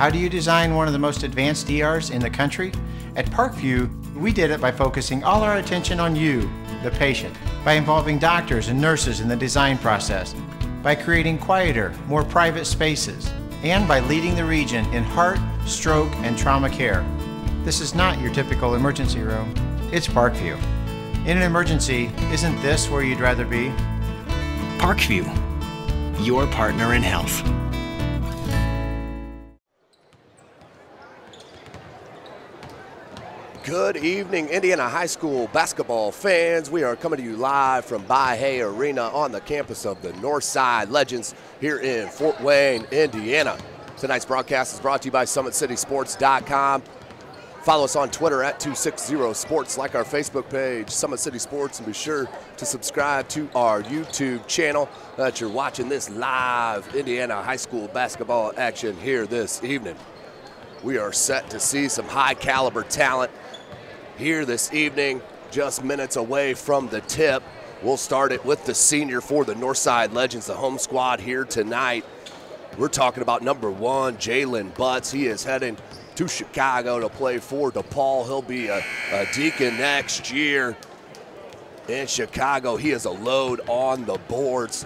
How do you design one of the most advanced ERs in the country? At Parkview, we did it by focusing all our attention on you, the patient, by involving doctors and nurses in the design process, by creating quieter, more private spaces, and by leading the region in heart, stroke, and trauma care. This is not your typical emergency room. It's Parkview. In an emergency, isn't this where you'd rather be? Parkview, your partner in health. Good evening, Indiana High School basketball fans. We are coming to you live from IHSAA Arena on the campus of the Northside Legends here in Fort Wayne, Indiana. Tonight's broadcast is brought to you by SummitCitySports.com. Follow us on Twitter at 260sports, like our Facebook page, Summit City Sports, and be sure to subscribe to our YouTube channel that you're watching this live Indiana High School basketball action here this evening. We are set to see some high caliber talent here this evening, just minutes away from the tip. We'll start it with the senior for the Northside Legends, the home squad here tonight. We're talking about number 1, Jalen Butts. He is heading to Chicago to play for DePaul. He'll be a Deacon next year in Chicago. He is a load on the boards.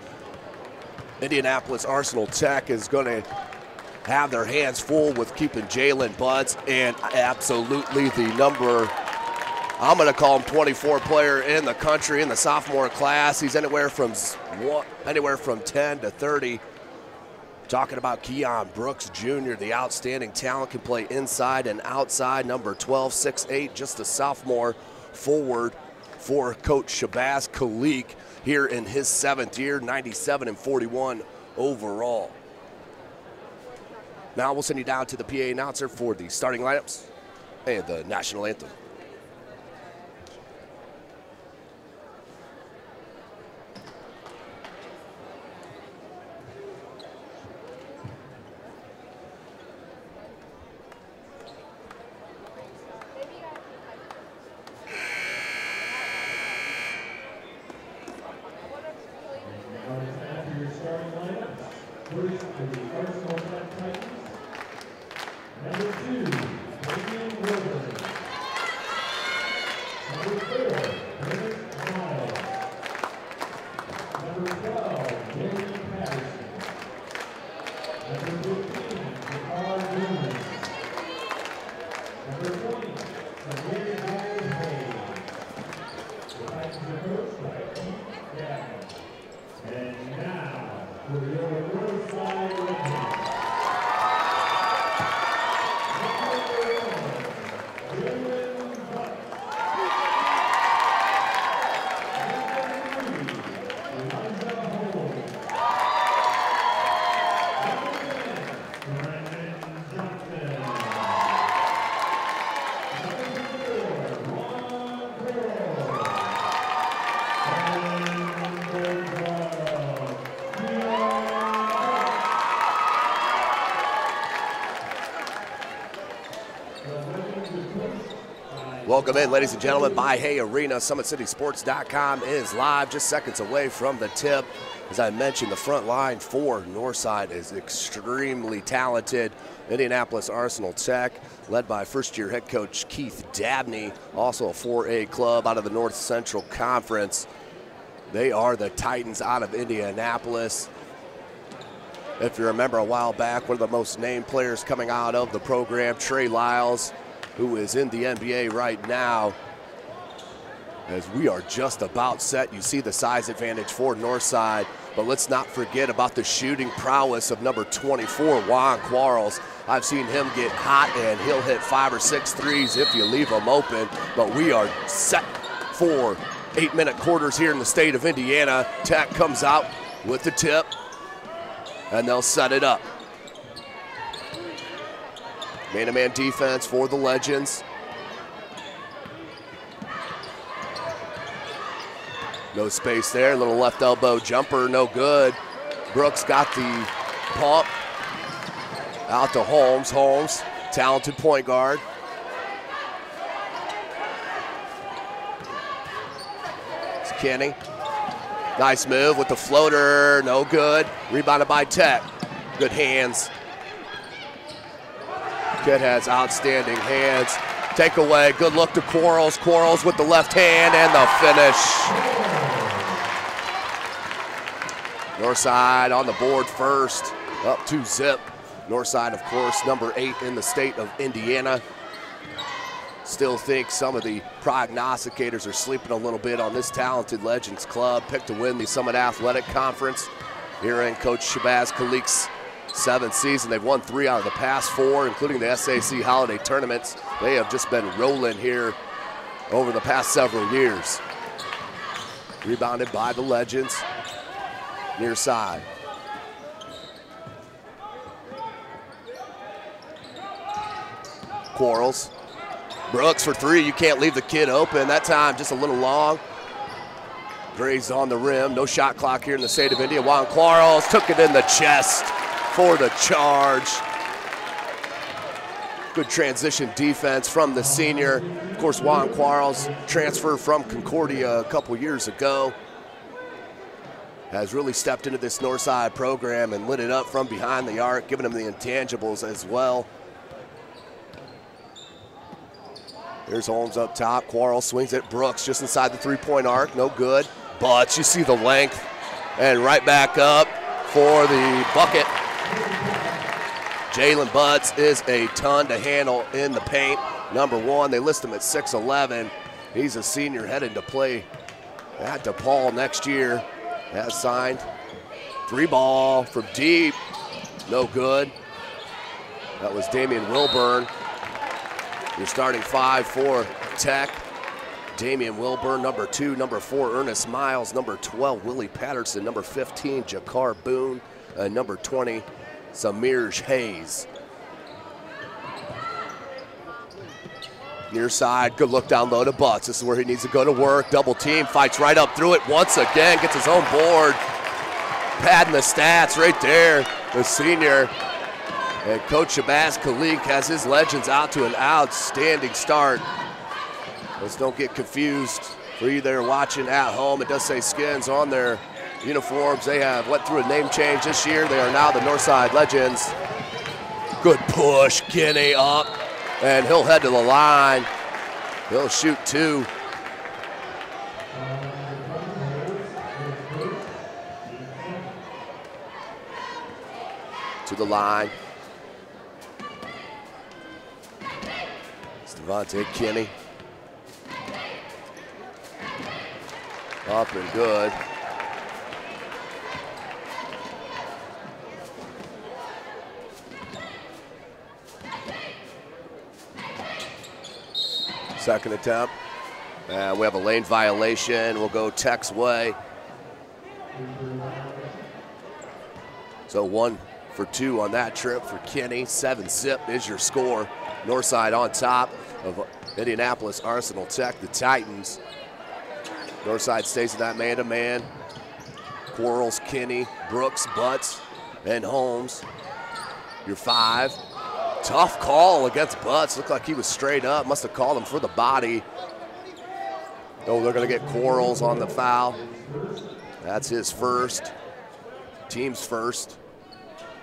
Indianapolis Arsenal Tech is going to have their hands full with keeping Jalen Butts, and absolutely the number, I'm going to call him 24 player in the country in the sophomore class. He's anywhere from 10 to 30. Talking about Keon Brooks Jr., the outstanding talent, can play inside and outside. Number 12, 6'8", just a sophomore forward for Coach Shabazz Khalik here in his 7th year, 97 and 41 overall. Now we'll send you down to the PA announcer for the starting lineups and the national anthem. Welcome in, ladies and gentlemen. IHSAA Arena, SummitCitySports.com is live, just seconds away from the tip. As I mentioned, the front line for Northside is extremely talented. Indianapolis Arsenal Tech, led by first-year head coach Keith Dabney, also a 4A club out of the North Central Conference. They are the Titans out of Indianapolis. If you remember a while back, one of the most named players coming out of the program, Trey Lyles, who is in the NBA right now. As we are just about set, you see the size advantage for Northside, but let's not forget about the shooting prowess of number 24, Juan Quarles. I've seen him get hot, and he'll hit 5 or 6 threes if you leave him open, but we are set for 8-minute quarters here in the state of Indiana. Tech comes out with the tip, and they'll set it up. Man-to-man defense for the Legends. No space there, little left elbow jumper, no good. Brooks got the pump out to Holmes. Holmes, talented point guard. It's Kenny. Nice move with the floater, no good. Rebounded by Tech. Good hands Kid has outstanding hands. Takeaway, good look to Quarles. Quarles with the left hand and the finish. Northside on the board first, up 2-zip. Northside, of course, number 8 in the state of Indiana. Still think some of the prognosticators are sleeping a little bit on this talented Legends club. Picked to win the Summit Athletic Conference here in Coach Shabazz Kalik's 7th season. They've won 3 out of the past 4, including the SAC holiday tournaments. They have just been rolling here over the past several years. Rebounded by the Legends, near side. Quarles. Brooks for 3, you can't leave the kid open. That time just a little long. Grazed on the rim, no shot clock here in the state of India. Juan Quarles took it in the chest for the charge. Good transition defense from the senior. Of course, Juan Quarles transferred from Concordia a couple years ago. Has really stepped into this Northside program and lit it up from behind the arc, giving him the intangibles as well. There's Holmes up top. Quarles swings at Brooks just inside the 3-point arc. No good. But you see the length. And right back up for the bucket. Jalen Butts is a ton to handle in the paint. Number 1, they list him at 6'11". He's a senior headed to play at DePaul next year. Has signed. 3-ball from deep. No good. That was Damian Wilburn. Your starting 5 for Tech. Damian Wilburn, number 2, number 4, Ernest Miles, number 12, Willie Patterson, number 15, Jakar Boone, and number 20, Samir Hayes. Near side, good look down low to Butts. This is where he needs to go to work. Double team, fights right up through it once again, gets his own board. Padding the stats right there, the senior. And Coach Shabazz Kalik has his Legends out to an outstanding start. Let's don't get confused for you there watching at home. It does say Skins on their uniforms. They have went through a name change this year. They are now the Northside Legends. Good push, Kinney up, and he'll head to the line. He'll shoot 2. To the line. Devontae Kinney. Up and good. Second attempt. We have a lane violation. We'll go Tech's way. So 1 for 2 on that trip for Kinney. 7-zip is your score. Northside on top of Indianapolis Arsenal Tech, the Titans. Northside stays in that man-to-man. Quarles, Kinney, Brooks, Butts, and Holmes. Your 5. Tough call against Butts. Looked like he was straight up. Must have called him for the body. Oh, they're going to get Quarles on the foul. That's his first. Team's first.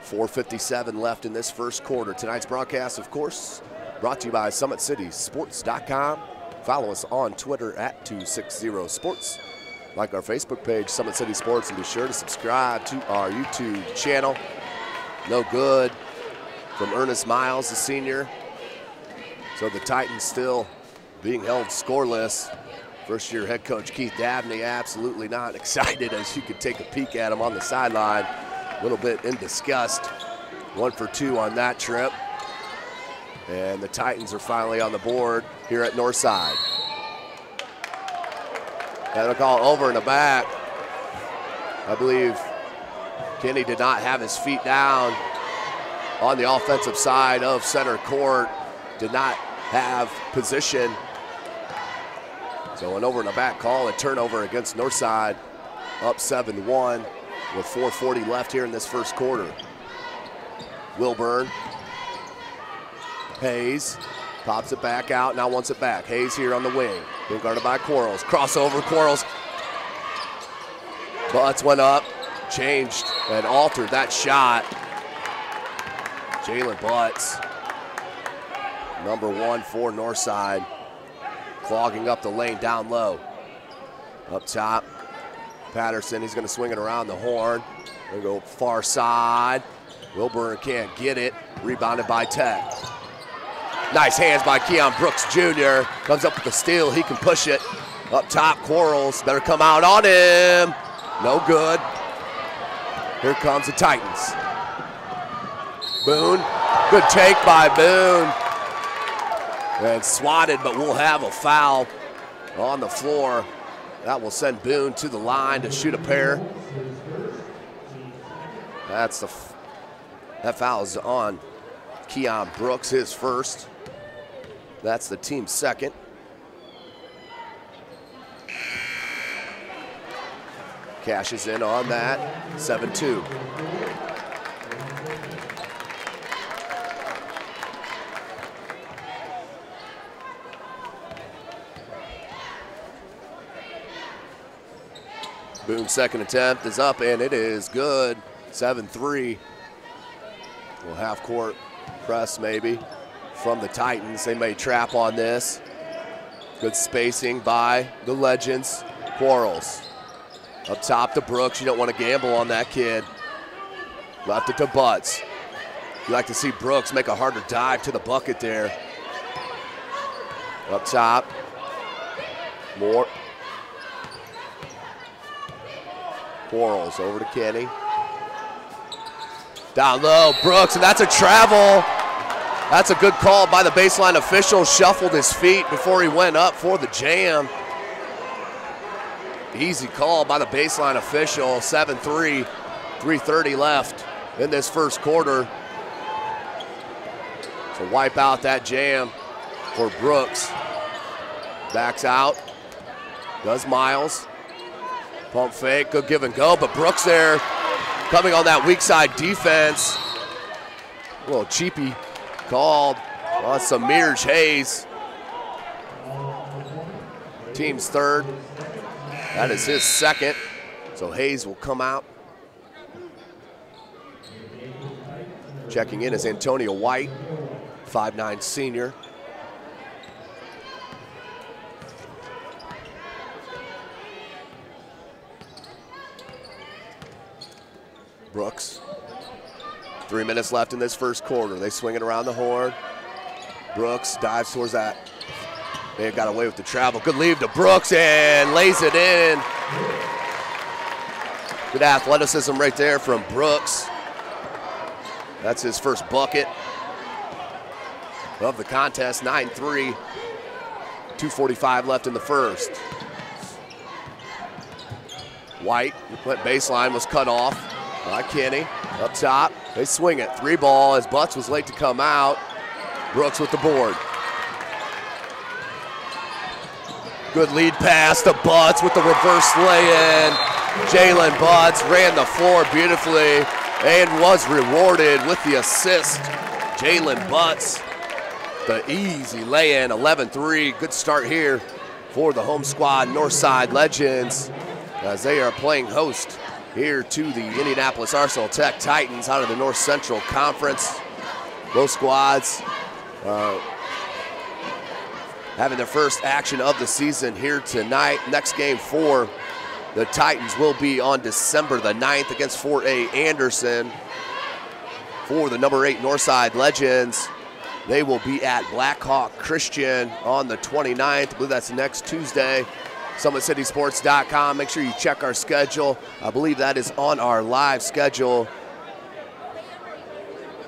4:57 left in this first quarter. Tonight's broadcast, of course, brought to you by SummitCitySports.com. Follow us on Twitter at 260sports. Like our Facebook page, Summit City Sports, and be sure to subscribe to our YouTube channel. No good from Ernest Miles, the senior. So the Titans still being held scoreless. First-year head coach Keith Dabney absolutely not excited, as you could take a peek at him on the sideline. A little bit in disgust. 1 for 2 on that trip. And the Titans are finally on the board here at Northside. Had a call over in the back. I believe Kinney did not have his feet down on the offensive side of center court. Did not have position. So an over in the back call, a turnover against Northside, up 7-1 with 4:40 left here in this first quarter. Wilburn. Hayes pops it back out, now wants it back. Hayes here on the wing, being guarded by Quarles. Crossover, Quarles. Butts went up, changed and altered that shot. Jalen Butts Number 1 for Northside. Clogging up the lane down low. Up top, Patterson, he's going to swing it around the horn. They go far side. Wilburn can't get it. Rebounded by Tech. Nice hands by Keon Brooks Jr. Comes up with the steal. He can push it. Up top, Quarles. Better come out on him. No good. Here comes the Titans. Boone. Good take by Boone. And swatted, but we'll have a foul on the floor. That will send Boone to the line to shoot a pair. That foul is on Keon Brooks, his first. That's the team's second. Cashes in on that, 7-2. Boone's second attempt is up, and it is good. 7-3. Well, half-court press maybe from the Titans. They may trap on this. Good spacing by the Legends. Quarles. Up top to Brooks. You don't want to gamble on that kid. Left it to Butts. You like to see Brooks make a harder dive to the bucket there. Up top. More. Quarles over to Kenny. Down low, Brooks, and that's a travel. That's a good call by the baseline official. Shuffled his feet before he went up for the jam. Easy call by the baseline official. 7-3, 3:30 left in this first quarter. So wipe out that jam for Brooks. Backs out, does Miles. Pump fake, good give and go, but Brooks there coming on that weak side defense. A little cheapy called on Samir Hayes. Team's third. That is his second. So Hayes will come out. Checking in is Antonio White, 5'9" senior. Brooks. 3 minutes left in this first quarter. They swing it around the horn. Brooks dives towards that. They got away with the travel. Good lead to Brooks and lays it in. Good athleticism right there from Brooks. That's his first bucket of the contest, 9-3. 2:45 left in the first. White, went baseline, was cut off by Kenny. Up top, they swing it. 3-ball as Butts was late to come out. Brooks with the board. Good lead pass to Butts with the reverse lay-in. Jalen Butts ran the floor beautifully and was rewarded with the assist. Jalen Butts, the easy lay-in, 11-3. Good start here for the home squad, Northside Legends, as they are playing host here to the Indianapolis Arsenal Tech Titans out of the North Central Conference. Both squads having their first action of the season here tonight. Next game for the Titans will be on December the 9th against Fort A. Anderson. For the number 8 Northside Legends, they will be at Blackhawk Christian on the 29th. I believe that's next Tuesday. SummitCitySports.com. Make sure you check our schedule. I believe that is on our live schedule.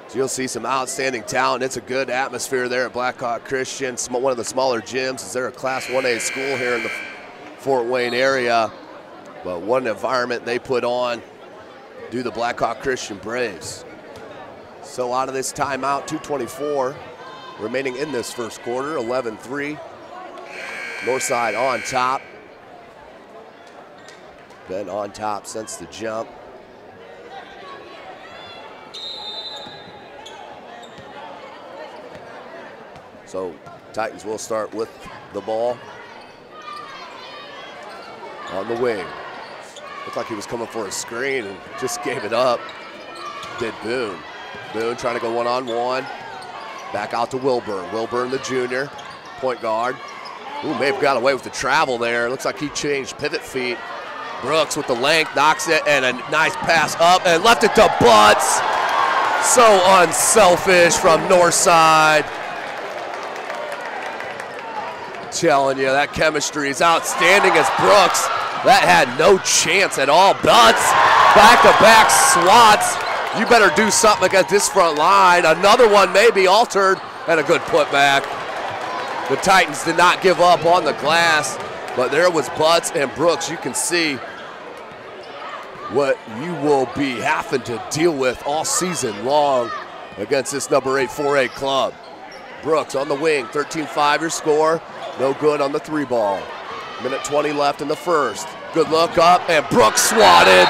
So you'll see some outstanding talent. It's a good atmosphere there at Blackhawk Christian. One of the smaller gyms, as they're a Class 1A school here in the Fort Wayne area. But what an environment they put on, do the Blackhawk Christian Braves. So out of this timeout, 2:24 remaining in this first quarter, 11-3. Northside on top. Been on top since the jump. So Titans will start with the ball on the wing. Looked like he was coming for a screen and just gave it up. Did Boone. Boone trying to go one-on-one. Back out to Wilburn. Wilburn, the junior, point guard. Ooh, may have got away with the travel there. Looks like he changed pivot feet. Brooks with the length, knocks it, and a nice pass up and left it to Butts. So unselfish from Northside. Telling you, that chemistry is outstanding as Brooks. That had no chance at all. Butts, back-to-back swats. You better do something against this front line. Another one may be altered, and a good putback. The Titans did not give up on the glass, but there was Butts and Brooks. You can see what you will be having to deal with all season long against this number 8 4A club. Brooks on the wing, 13-5 your score. No good on the 3-ball. Minute 20 left in the first. Good look up, and Brooks swatted.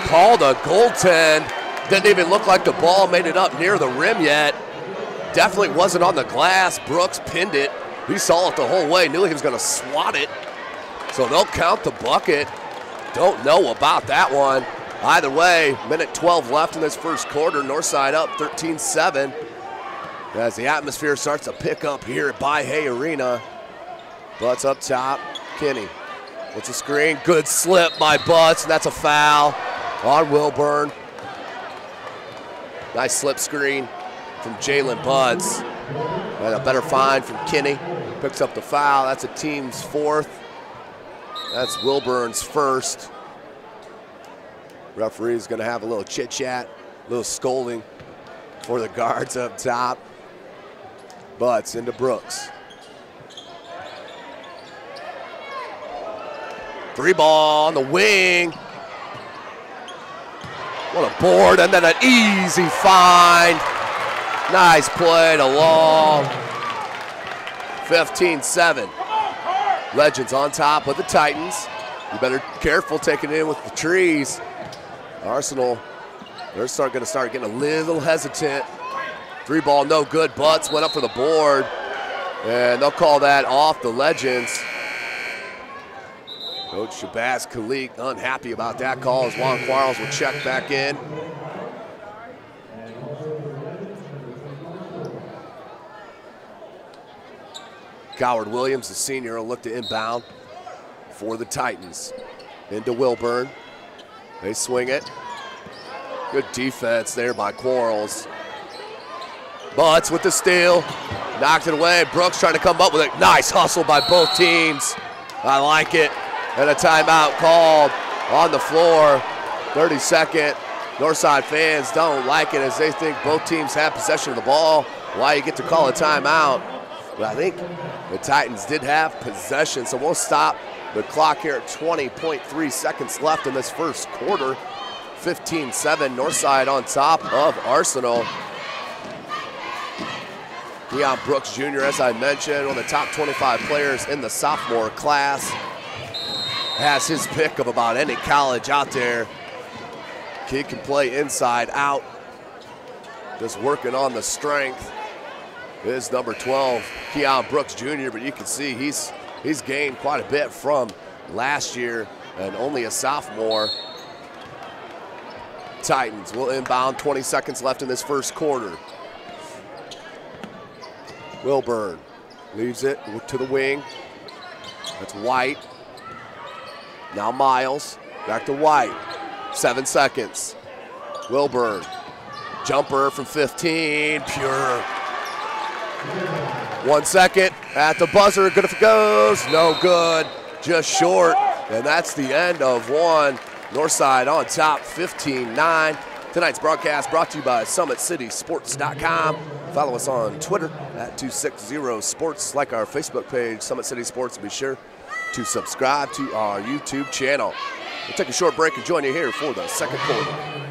Called a goaltend. Didn't even look like the ball made it up near the rim yet. Definitely wasn't on the glass. Brooks pinned it. He saw it the whole way, knew he was gonna swat it. So they'll count the bucket. Don't know about that one. Either way, minute 12 left in this first quarter. Northside up 13-7. As the atmosphere starts to pick up here at By-Hay Arena. Butts up top, Kinney. What's a screen? Good slip by Butts, and that's a foul on Wilburn. Nice slip screen from Jalen Butts. And a better find from Kinney. Picks up the foul. That's a team's fourth. That's Wilburn's first. Referee's going to have a little chit-chat, a little scolding for the guards up top. Butts into Brooks. 3-ball on the wing. What a board, and then an easy find. Nice play to Long. 15-7. Legends on top of the Titans. You better be careful taking it in with the trees. Arsenal, they're going to start getting a little hesitant. 3-ball, no good. Butts went up for the board, and they'll call that off the Legends. Coach Shabazz Khalik unhappy about that call as Juan Quarles will check back in. Coward Williams, the senior, will look to inbound for the Titans. Into Wilburn. They swing it. Good defense there by Quarles. Butts with the steal. Knocked it away. Brooks trying to come up with it. Nice hustle by both teams. I like it. And a timeout called on the floor. 32nd. Northside fans don't like it as they think both teams have possession of the ball. Why you get to call a timeout? But I think the Titans did have possession, so we'll stop the clock here at 20.3 seconds left in this first quarter. 15-7, Northside on top of Arsenal. Deion Brooks Jr., as I mentioned, one of the top 25 players in the sophomore class. Has his pick of about any college out there. Kid can play inside out. Just working on the strength is number 12, Deion Brooks Jr., but you can see he's gained quite a bit from last year and only a sophomore. Titans will inbound, 20 seconds left in this first quarter. Wilburn leaves it to the wing. That's White. Now Miles, back to White. 7 seconds. Wilburn, jumper from 15, pure. 1 second at the buzzer, good if it goes, no good, just short. And that's the end of one. Northside on top, 15-9. Tonight's broadcast brought to you by SummitCitySports.com. Follow us on Twitter at 260sports. Like our Facebook page, Summit City Sports. Be sure to subscribe to our YouTube channel. We'll take a short break and join you here for the second quarter.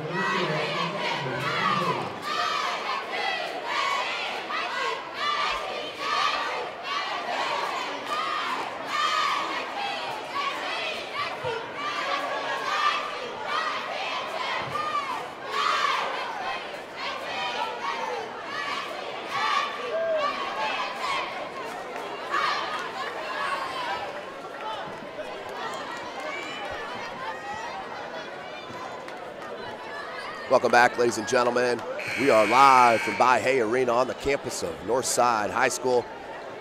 Welcome back, ladies and gentlemen. We are live from Bahia Arena on the campus of Northside High School,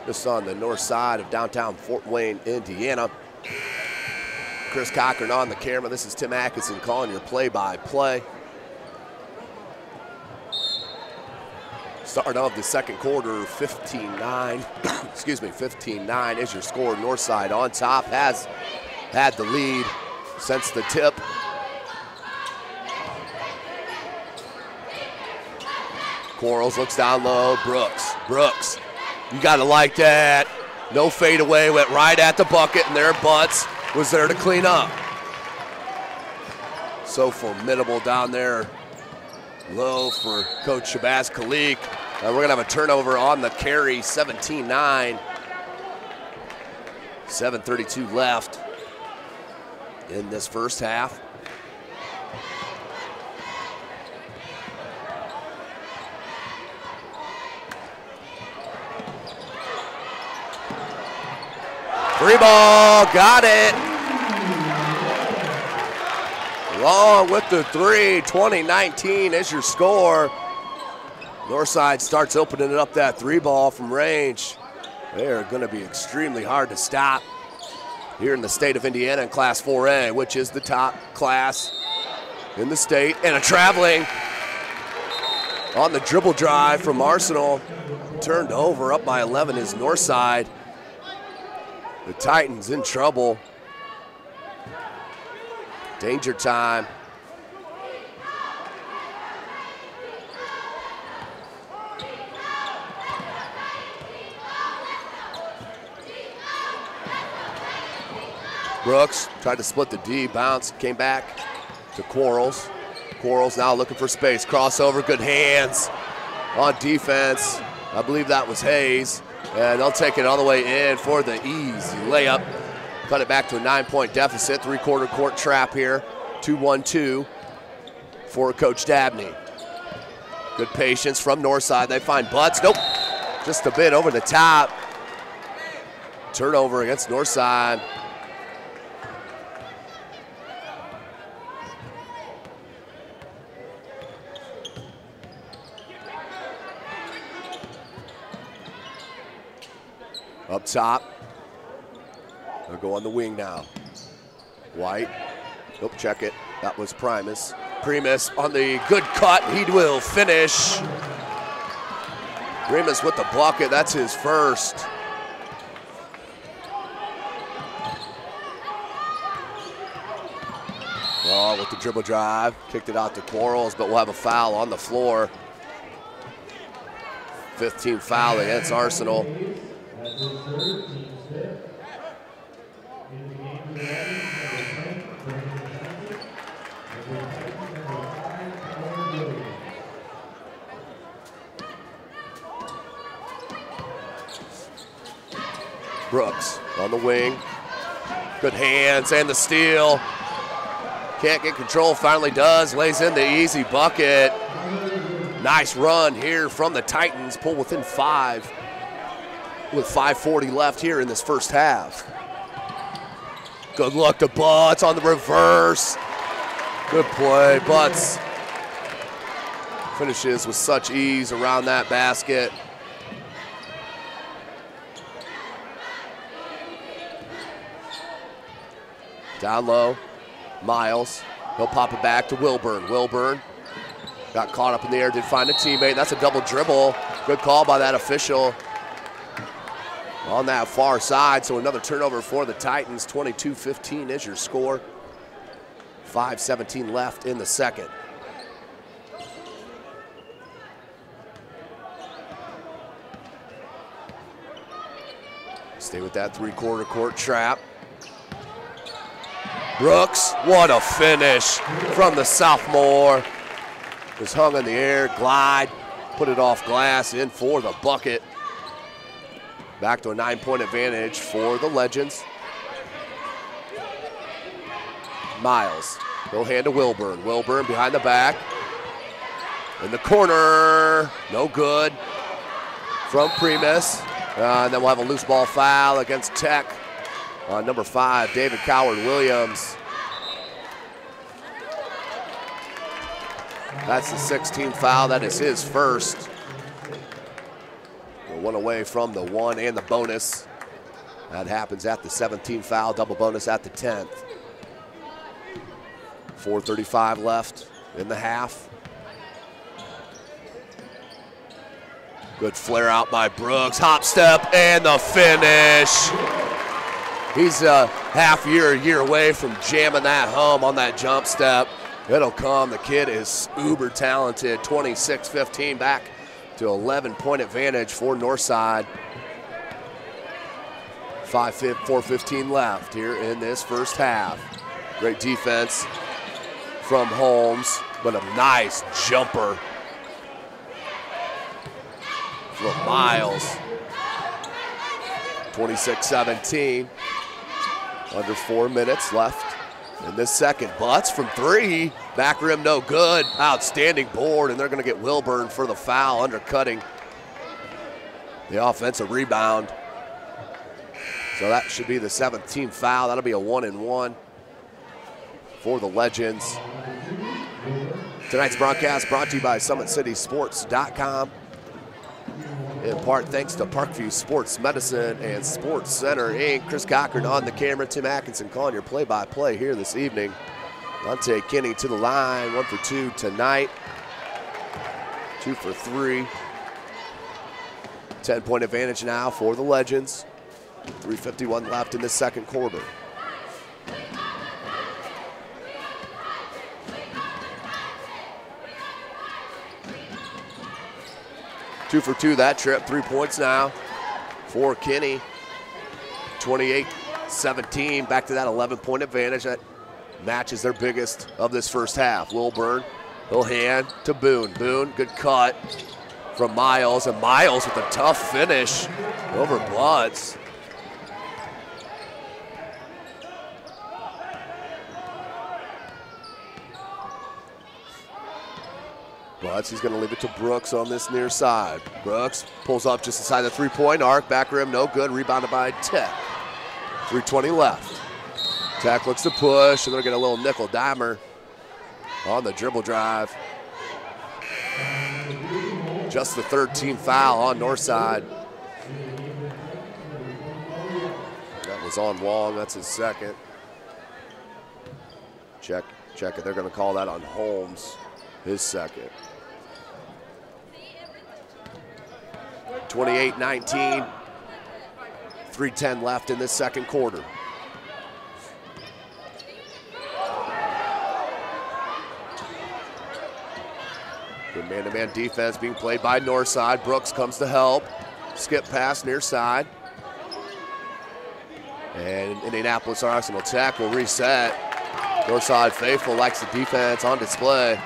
just on the north side of downtown Fort Wayne, Indiana. Chris Cochran on the camera. This is Tim Atkinson calling your play-by-play. Start of the second quarter, 15-9. Excuse me, 15-9 is your score. Northside on top, has had the lead since the tip. Quarles looks down low. Brooks, you gotta like that. No fadeaway, went right at the bucket, and there Butts was there to clean up. So formidable down there low for Coach Shabazz Khalik. We're gonna have a turnover on the carry, 17-9. 7:32 left in this first half. Three ball, got it. Long with the three, 20-19 is your score. Northside starts opening it up, that three ball from range. They are going to be extremely hard to stop here in the state of Indiana in Class 4A, which is the top class in the state. And a traveling on the dribble drive from Arsenal. Turned over, up by 11 is Northside. The Titans in trouble. Danger time. Brooks tried to split the D, bounced, came back to Quarles. Quarles now looking for space. Crossover, good hands on defense. I believe that was Hayes. And they'll take it all the way in for the easy layup. Cut it back to a 9-point deficit. Three-quarter court trap here. 2-1-2 for Coach Dabney. Good patience from Northside. They find Butts. Nope. Just a bit over the top. Turnover against Northside. Up top, they'll go on the wing now. White, nope, check it. That was Primus. Primus on the good cut, he will finish. Primus with the bucket, that's his first. Oh, with the dribble drive, kicked it out to Quarles, but we'll have a foul on the floor. 15th foul against Arsenal. Brooks on the wing. Good hands and the steal. Can't get control, finally does. Lays in the easy bucket. Nice run here from the Titans. Pull within 5 with 5:40 left here in this first half. Good look to Butts on the reverse. Good play. Butts finishes with such ease around that basket. Down low, Miles. He'll pop it back to Wilburn. Wilburn got caught up in the air, did find a teammate. That's a double dribble. Good call by that official on that far side. So another turnover for the Titans. 22-15 is your score. 5:17 left in the second. Stay with that three-quarter court trap. Brooks, what a finish from the sophomore. Was hung in the air, glide, put it off glass, in for the bucket. Back to a 9-point advantage for the Legends. Miles, he'll hand to Wilburn. Wilburn behind the back. In the corner, no good from Primus. And then we'll have a loose ball foul against Tech. Number 5, David Coward Williams. That's the 16th foul. That is his first. We're 1 away from the 1 and the bonus. That happens at the 17th foul, double bonus at the 10th. 4:35 left in the half. Good flare out by Brooks, hop step, and the finish. He's a a year away from jamming that home on that jump step. It'll come. The kid is uber talented. 26-15, back to 11-point advantage for Northside. 4:15 left here in this first half. Great defense from Holmes, but a nice jumper from Miles. 26-17. Under 4 minutes left in this second. Butts from 3. Back rim no good. Outstanding board, and they're going to get Wilburn for the foul, undercutting the offensive rebound. So that should be the 17th foul. That'll be a 1-and-1 for the Legends. Tonight's broadcast brought to you by SummitCitySports.com. In part thanks to Parkview Sports Medicine and Sports Center Inc. Chris Cochran on the camera. Tim Atkinson calling your play-by-play here this evening. Dante Kinney to the line, 1 for 2 tonight. 2 for 3. 10-point advantage now for the Legends. 3:51 left in the second quarter. Two for 2 that trip, 3 points now for Kinney. 28-17, back to that 11-point advantage. That matches their biggest of this first half. Wilburn, he'll hand to Boone. Boone, good cut from Miles, and Miles with a tough finish over Bloods. Bloods, he's going to leave it to Brooks on this near side. Brooks pulls up just inside the 3-point arc. Back rim, no good. Rebounded by Tech. 3:20 left. Tech looks to push, and they're going to get a little nickel dimer on the dribble drive. Just the 13th foul on Northside. That was on Wong. That's his second. Check it. They're going to call that on Holmes, his second. 28-19. 3:10 left in this second quarter. Good man-to-man defense being played by Northside. Brooks comes to help. Skip pass near side. And Indianapolis Arsenal Tech will reset. Northside faithful likes the defense on display.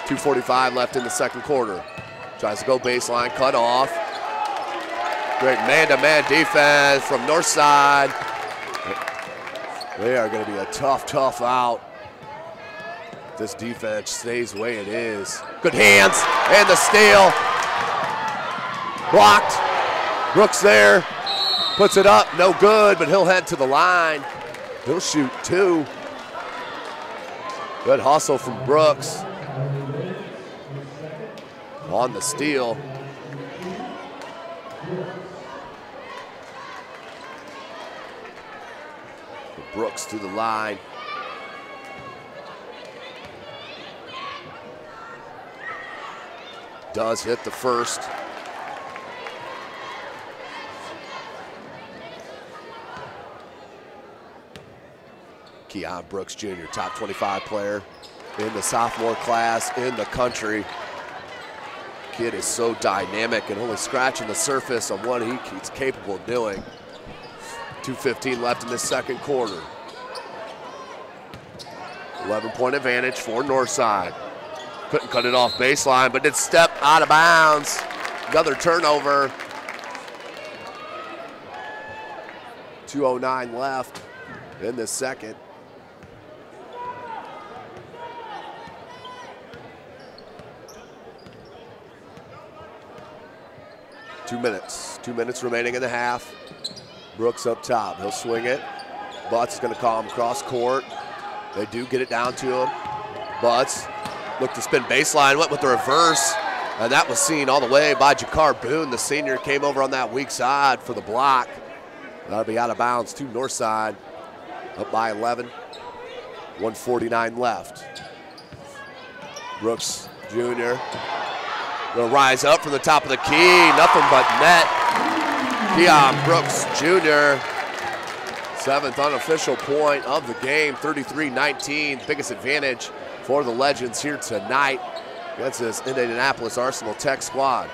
2:45 left in the second quarter. Tries to go baseline, cut off. Great man-to-man defense from Northside. They are going to be a tough out. This defense stays the way it is. Good hands, and the steal. Blocked. Brooks there, puts it up, no good, but he'll head to the line. He'll shoot 2. Good hustle from Brooks on the steal. Brooks to the line. Does hit the first. Keon Brooks Jr., top 25 player in the sophomore class in the country. Kid is so dynamic and only scratching the surface on what he's capable of doing. 2:15 left in this second quarter. 11-point advantage for Northside. Couldn't cut it off baseline, but did step out of bounds. Another turnover. 2:09 left in the second. Two minutes remaining in the half. Brooks up top, he'll swing it. Butts is gonna call him cross court. They do get it down to him. Butts looked to spin baseline, went with the reverse, and that was seen all the way by Jakar Boone. The senior came over on that weak side for the block. That'll be out of bounds to Northside, up by 11, 1:49 left. Brooks Jr. will rise up from the top of the key, nothing but net. Keon Brooks Jr., 7th unofficial point of the game, 33-19, biggest advantage for the Legends here tonight against this Indianapolis Arsenal Tech squad.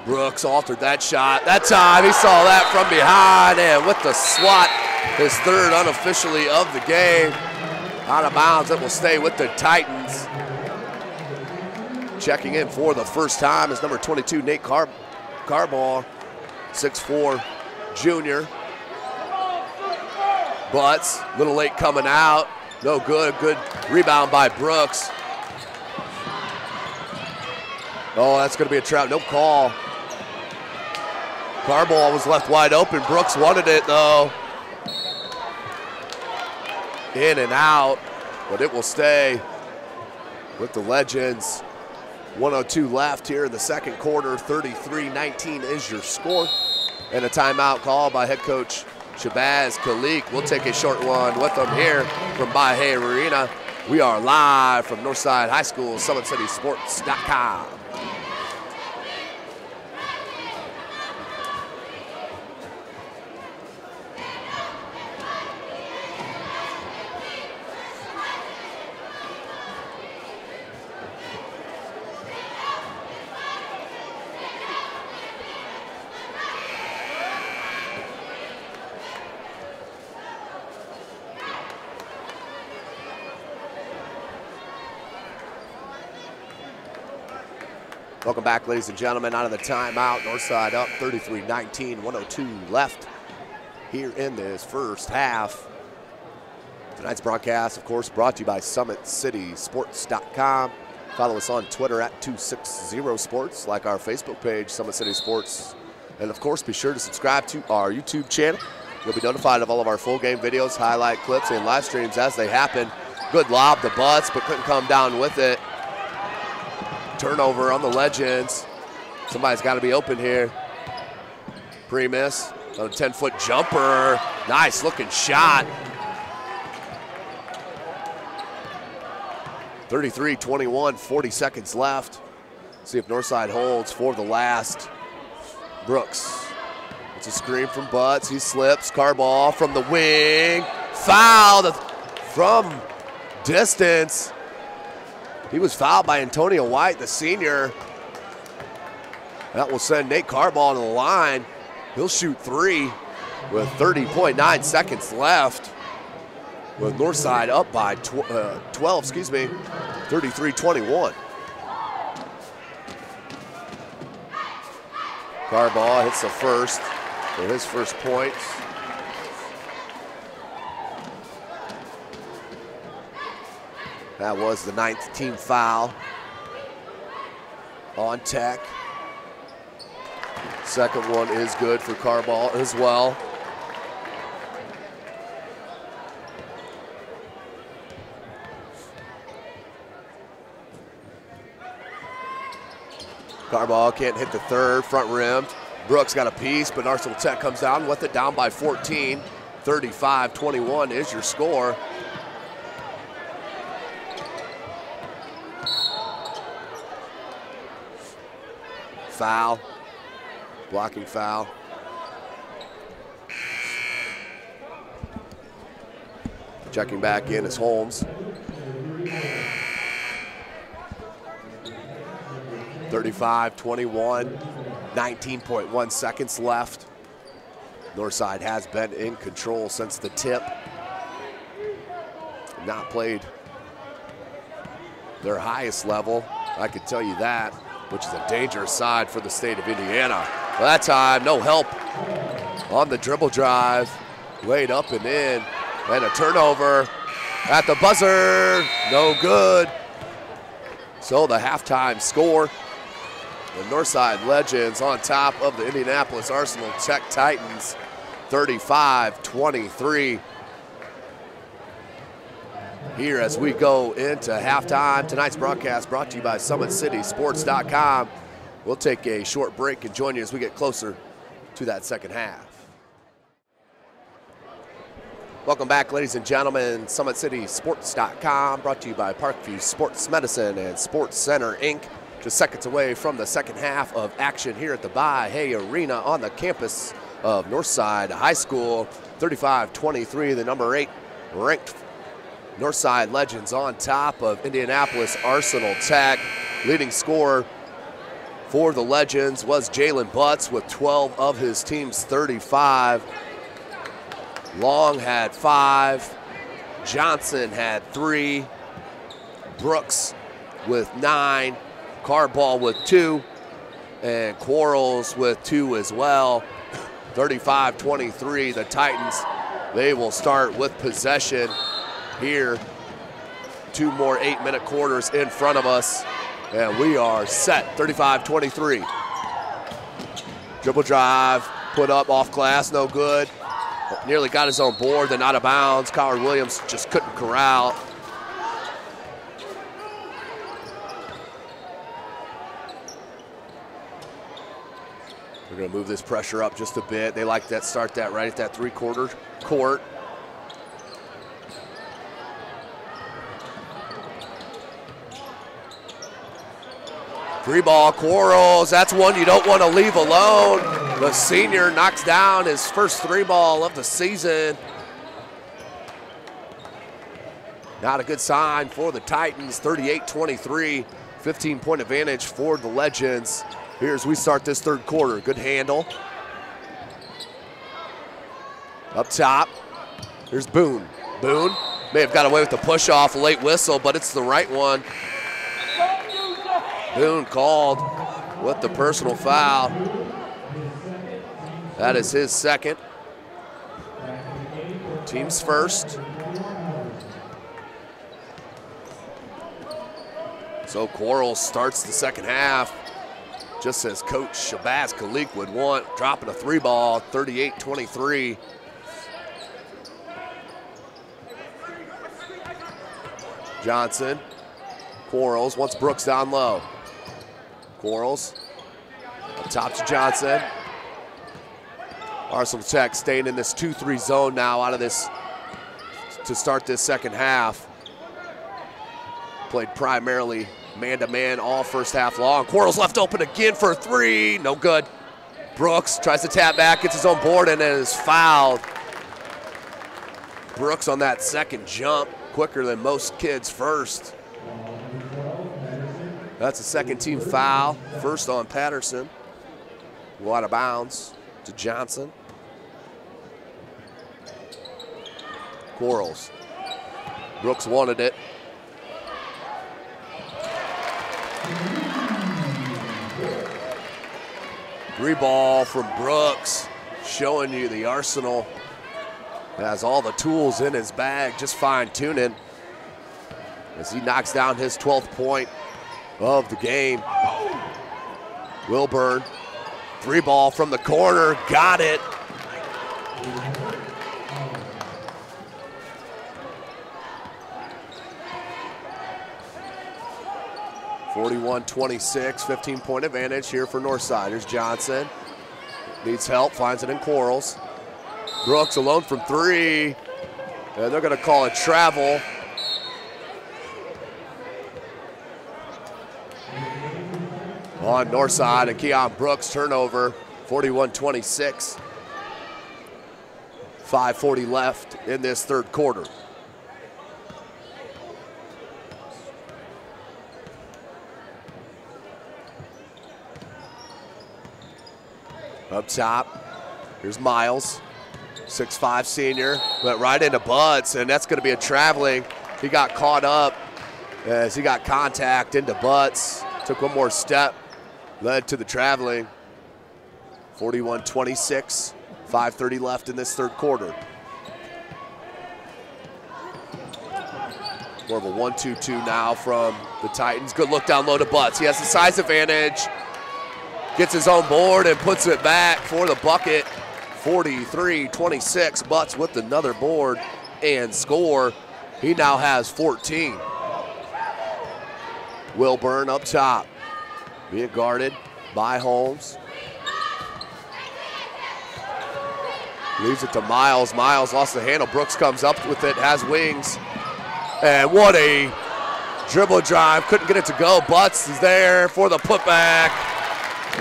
Brooks altered that shot. That time he saw that from behind, and with the swat, his 3rd unofficially of the game. Out of bounds, it will stay with the Titans. Checking in for the first time is number 22, Nate Carball, 6'4", junior. Butts, a little late coming out. No good, good rebound by Brooks. Oh, that's gonna be a trap, no call. Carball was left wide open. Brooks wanted it though. In and out, but it will stay with the Legends. 1:02 left here in the second quarter. 33-19 is your score. And a timeout call by head coach Shabazz Khalik. We'll take a short one with them here from Bahia Arena. We are live from Northside High School, SummitCitySports.com. Welcome back, ladies and gentlemen, out of the timeout. Northside up 33-19, 1:02 left here in this first half. Tonight's broadcast, of course, brought to you by SummitCitySports.com. Follow us on Twitter at 260sports, like our Facebook page, Summit City Sports. And of course, be sure to subscribe to our YouTube channel. You'll be notified of all of our full game videos, highlight clips, and live streams as they happen. Good lob to Butts, but couldn't come down with it. Turnover on the Legends. Somebody's got to be open here. Primus on a 10-foot jumper. Nice looking shot. 33-21, 40 seconds left. See if Northside holds for the last. Brooks. It's a screen from Butts. He slips. Carball from the wing. Fouled from distance. He was fouled by Antonio White, the senior. That will send Nate Carball to the line. He'll shoot 3 with 30.9 seconds left. With Northside up by 33-21. Carball hits the first for his first points. That was the 9th team foul on Tech. Second one is good for Carball as well. Carball can't hit the third, front rim. Brooks got a piece, but Arsenal Tech comes down with it, down by 14. 35-21 is your score. Foul, blocking foul. Checking back in is Holmes. 35-21, 19.1 seconds left. Northside has been in control since the tip. Not played their highest level, I could tell you that, which is a dangerous side for the state of Indiana. But that time, no help on the dribble drive. Laid up and in, and a turnover at the buzzer. No good. So the halftime score, the Northside Legends on top of the Indianapolis Arsenal Tech Titans, 35-23. Here as we go into halftime. Tonight's broadcast brought to you by SummitCitySports.com. We'll take a short break and join you as we get closer to that second half. Welcome back, ladies and gentlemen. SummitCitySports.com brought to you by Parkview Sports Medicine and Sports Center, Inc. Just seconds away from the second half of action here at the Bahia Arena on the campus of Northside High School. 35-23, the number 8 ranked Northside Legends on top of Indianapolis Arsenal Tech. Leading scorer for the Legends was Jalen Butts with 12 of his team's 35. Long had 5. Johnson had 3. Brooks with 9. Carball with 2. And Quarles with 2 as well. 35-23, the Titans, they will start with possession here. 2 more 8-minute quarters in front of us, and we are set. 35-23. Dribble drive, put up off glass, no good. Nearly got his own board, then out of bounds. Coward Williams just couldn't corral. We're gonna move this pressure up just a bit. They like that, start that right at that 3/4 court. Three ball, Quarles, that's one you don't want to leave alone. The senior knocks down his first 3 ball of the season. Not a good sign for the Titans. 38-23, 15-point advantage for the Legends. Here as we start this third quarter. Good handle. Up top, here's Boone. Boone may have got away with the push off, late whistle, but it's the right one. Boone called with the personal foul. That is his second. Team's first. So Quarles starts the second half, just as Coach Shabazz Khalik would want, dropping a 3 ball, 38-23. Johnson, Quarles wants Brooks down low. Quarles up top to Johnson. Arsenal Tech staying in this 2-3 zone now out of this to start this second half. Played primarily man-to-man all first half long. Quarles left open again for a 3, no good. Brooks tries to tap back, gets his own board and is fouled. Brooks on that second jump, quicker than most kids first. That's a second team foul, first on Patterson. Go out of bounds to Johnson. Quarles. Brooks wanted it. Three ball from Brooks, showing you the Arsenal has all the tools in his bag, just fine-tuning as he knocks down his 12th point of the game. Wilburn, 3 ball from the corner, got it. (41-26), 15-point advantage here for Northside. Here's Johnson, needs help, finds it in Quarles. Brooks alone from 3, and they're gonna call it travel. On Northside, and Keon Brooks turnover, 41-26. 5:40 left in this third quarter. Up top, here's Miles, 6'5" senior, went right into Butts, and that's gonna be a traveling. He got caught up as he got contact into Butts, took one more step, led to the traveling. 41-26, 5:30 left in this third quarter. More of a 1-2-2 now from the Titans. Good look down low to Butts. He has the size advantage. Gets his own board and puts it back for the bucket. 43-26, Butts with another board and score. He now has 14. Wilburn up top, being guarded by Holmes. Leaves it to Miles. Miles lost the handle. Brooks comes up with it, has wings. And what a dribble drive. Couldn't get it to go. Butts is there for the putback.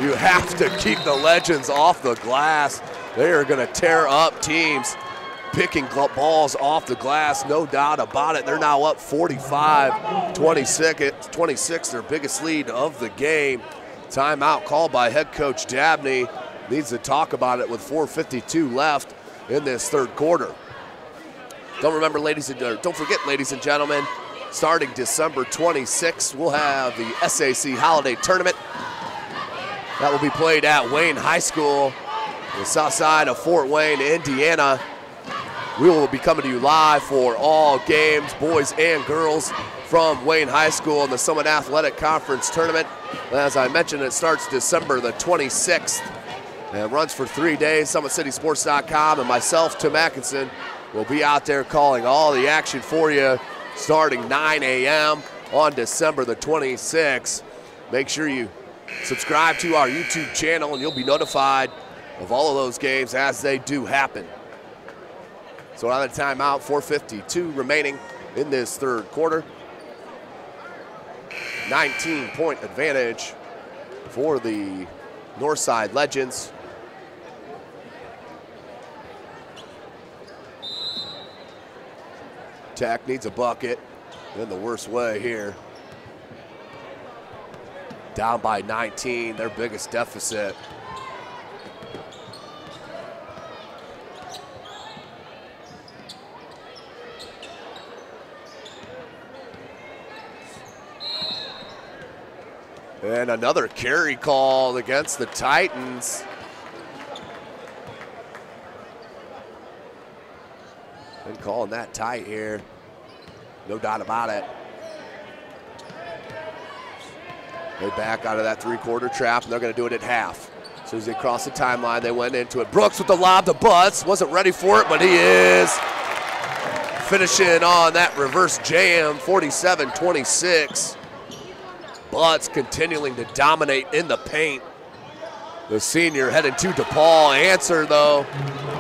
You have to keep the Legends off the glass. They are going to tear up teams picking balls off the glass, no doubt about it. They're now up 45-26, their biggest lead of the game. Timeout called by head coach Dabney. Needs to talk about it with 4:52 left in this third quarter. Don't forget, ladies and gentlemen, starting December 26th, we'll have the SAC Holiday Tournament. That will be played at Wayne High School, the south side of Fort Wayne, Indiana. We will be coming to you live for all games, boys and girls, from Wayne High School in the Summit Athletic Conference Tournament. As I mentioned, it starts December the 26th and runs for 3 days. SummitCitySports.com and myself, Tim Atkinson, will be out there calling all the action for you starting 9 a.m. on December the 26th. Make sure you subscribe to our YouTube channel and you'll be notified of all of those games as they do happen. So out of the timeout, 4:52 remaining in this third quarter. 19-point advantage for the Northside Legends. Tech needs a bucket in the worst way here. Down by 19, their biggest deficit. And another carry call against the Titans. And calling that tight here. No doubt about it. They back out of that three-quarter trap, and they're going to do it at half. As soon as they cross the timeline, they went into it. Brooks with the lob to Butts. Wasn't ready for it, but he is. Finishing on that reverse jam, 47-26. Butts continuing to dominate in the paint. The senior headed to DePaul. Answer, though,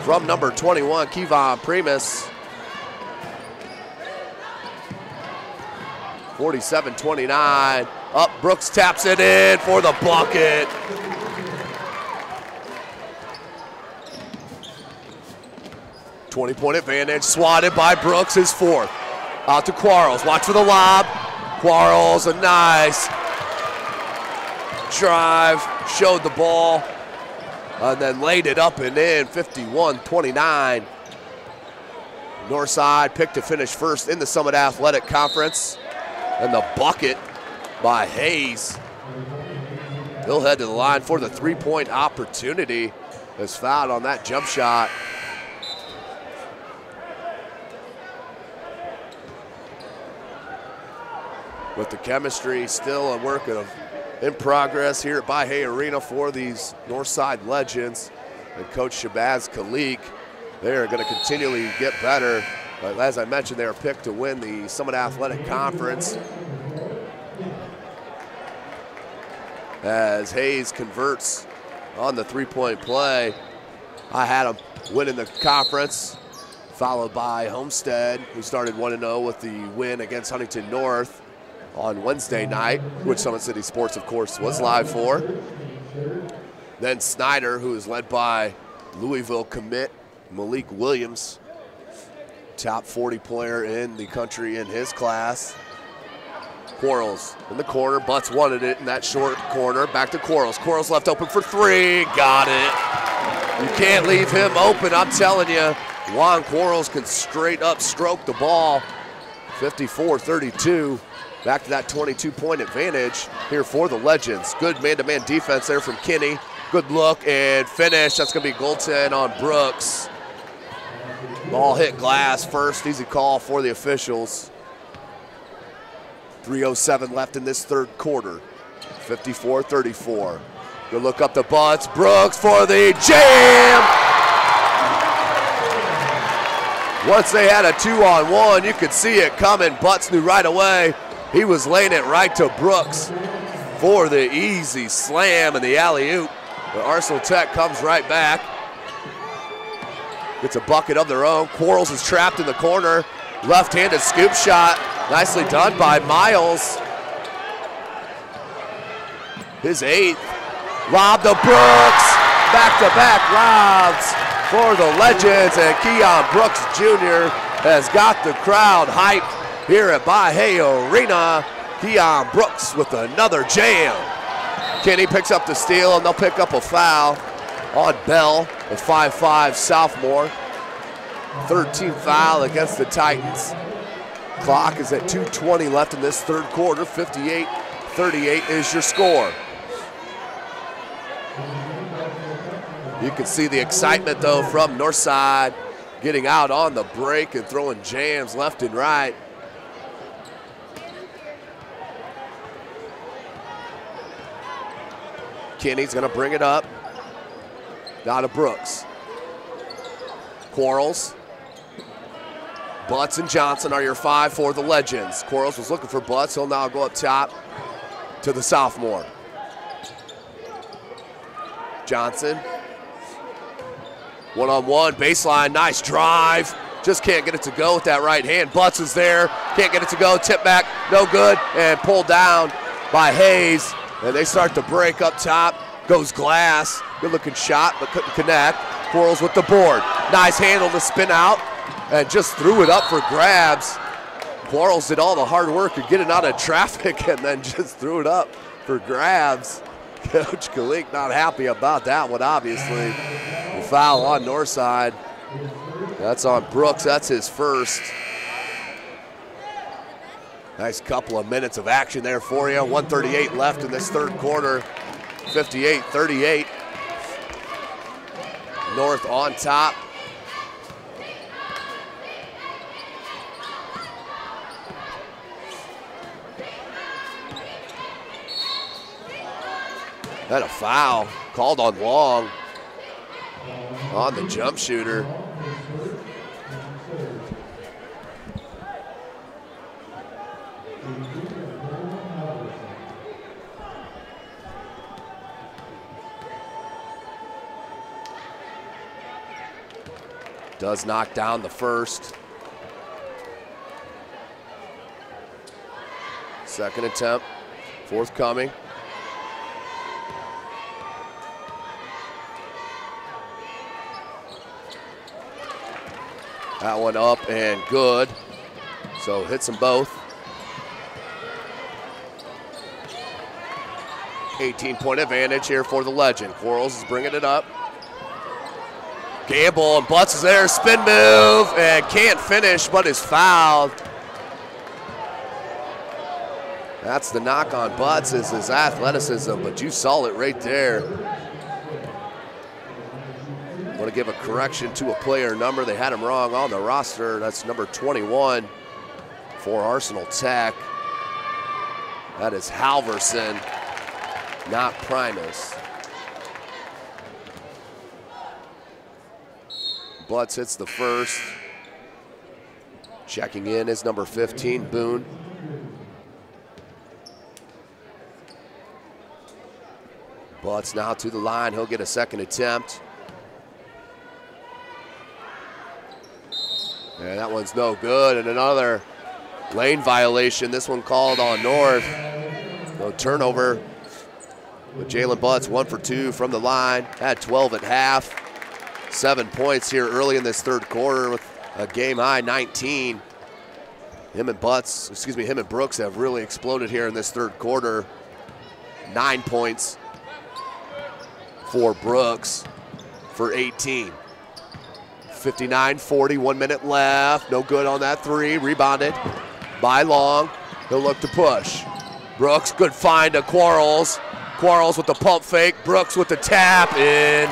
from number 21, Kevon Primus. 47-29. Up, Brooks taps it in for the bucket. .20 advantage, swatted by Brooks, his fourth. Out to Quarles, watch for the lob. Quarles, a nice drive, showed the ball, and then laid it up and in, 51-29. Northside picked to finish first in the Summit Athletic Conference. And the bucket by Hayes. He'll head to the line for the three-point opportunity. Is fouled on that jump shot. With the chemistry still a work in progress here at Bahia Arena for these Northside Legends. And Coach Shabazz Khalik, they are going to continually get better. But as I mentioned, they are picked to win the Summit Athletic Conference. As Hayes converts on the three-point play. I had them winning the conference, followed by Homestead, who started 1-0 with the win against Huntington North on Wednesday night, which Summit City Sports, of course, was live for. Then Snyder, who is led by Louisville commit Malik Williams, top 40 player in the country in his class. Quarles in the corner. Butts wanted it in that short corner. Back to Quarles. Quarles left open for three. Got it. You can't leave him open, I'm telling you. Juan Quarles can straight up stroke the ball. 54-32. Back to that 22-point advantage here for the Legends. Good man-to-man defense there from Kinney. Good look and finish. That's going to be goaltend on Brooks. Ball hit glass first. Easy call for the officials. 3:07 left in this third quarter. 54-34. Good look up the Butts. Brooks for the jam. Once they had a 2-on-1, you could see it coming. Butts knew right away. He was laying it right to Brooks for the easy slam and the alley-oop. But Arsenal Tech comes right back. Gets a bucket of their own. Quarles is trapped in the corner. Left-handed scoop shot. Nicely done by Miles. His 8th. Lob to Brooks. Back-to-back lobs for the Legends. And Keon Brooks Jr. has got the crowd hyped here at Bahia Arena. Keon Brooks with another jam. Kenny picks up the steal, and they'll pick up a foul on Bell, the 5'5" sophomore. 13th foul against the Titans. Clock is at 2:20 left in this third quarter. 58-38 is your score. You can see the excitement, though, from Northside, getting out on the break and throwing jams left and right. Kenny's gonna bring it up. Down to Brooks. Quarles. Butts and Johnson are your 5 for the Legends. Quarles was looking for Butts. He'll now go up top to the sophomore. Johnson. One-on-one, baseline, nice drive. Just can't get it to go with that right hand. Butts is there, can't get it to go. Tip back, no good, and pulled down by Hayes. And they start to break up top. Goes Glass. Good looking shot, but couldn't connect. Quarles with the board. Nice handle to spin out, and just threw it up for grabs. Quarles did all the hard work of getting out of traffic and then just threw it up for grabs. Coach Kalik not happy about that one, obviously. The foul on Northside. That's on Brooks, that's his first. Nice couple of minutes of action there for you. 1:38 left in this third quarter. 58-38. North on top. Had a foul called on Long on the jump shooter. Does knock down the first. Second attempt, forthcoming. That one up and good. So hits them both. 18-point advantage here for the Legend. Quarles is bringing it up. Gamble and Butts is there, spin move, and can't finish, but is fouled. That's the knock on Butts, is his athleticism, but you saw it right there. Want to give a correction to a player number. They had him wrong on the roster. That's number 21 for Arsenal Tech. That is Halverson, not Primus. Butts hits the first. Checking in is number 15, Boone. Butts now to the line. He'll get a second attempt. And that one's no good. And another lane violation. This one called on North. No turnover. But Jalen Butts 1 for 2 from the line. Had 12 at half. 7 points here early in this third quarter with a game high 19. Him and Brooks have really exploded here in this third quarter. 9 points for Brooks for 18. 59-40, 1 minute left. No good on that three. Rebounded by Long. He'll look to push. Brooks, good find to Quarles. Quarles with the pump fake. Brooks with the tap in.